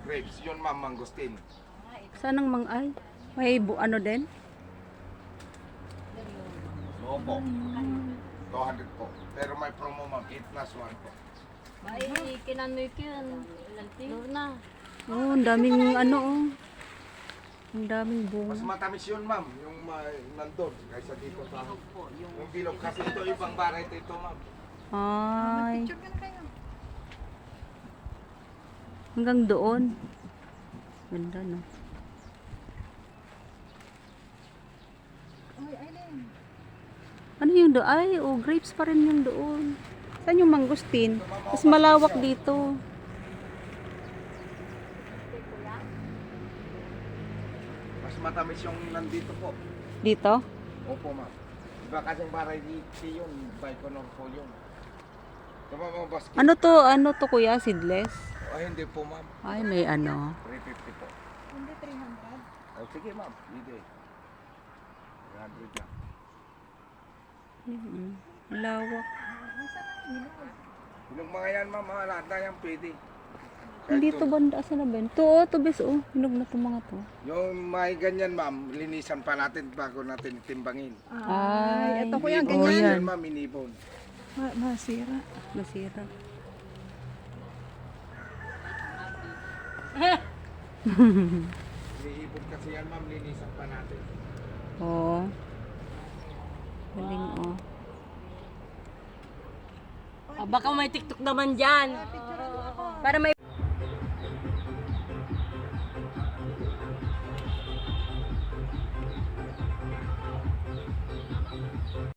grapes. Yun ma'am, mangustin. Saan ang ay? May ano din? Opo. 200 po. Pero may promo ma'am, 8 plus 1 po. Ay, kinanoy ko yun. Doon na. Oh, ang daming ano oh. Ang daming bunga. Mas matamis yun ma'am, yung nandun, kaysa dito sa... Yung bilog kasi ito, ibang variety ito ma'am. Ay. Hanggang doon. Ganda no. Ano yung doon? Ay, oh, grapes pa rin yung doon. Saan yung mangustin? Mas malawak dito. Mas matamis yung nandito po. Dito? Opo ma'am. Iba kasing variety yun, Baikonur po yun. Tama mga basket. Ano to kuya? Seedless? Ay, hindi po ma'am. Ay, may ano. 350 po. Hindi 300. Oh, sige ma'am, hindi. 300 lang. Lawak. Yung mga yan ma'am, mga lahat na yan pwede. Hindi to banda. Saan na ba yun? To, to bes, oh. Hinog na to mga to. Yung may ganyan ma'am, linisan pa natin bago natin timbangin. Ay, ito kuya, oh, yan. Ganyan ma'am, inibon. Masira. Masira. Iniibon kasi yan ma'am, linisan pa natin. Oo. Galing, oh. Baka may TikTok naman dyan. Para may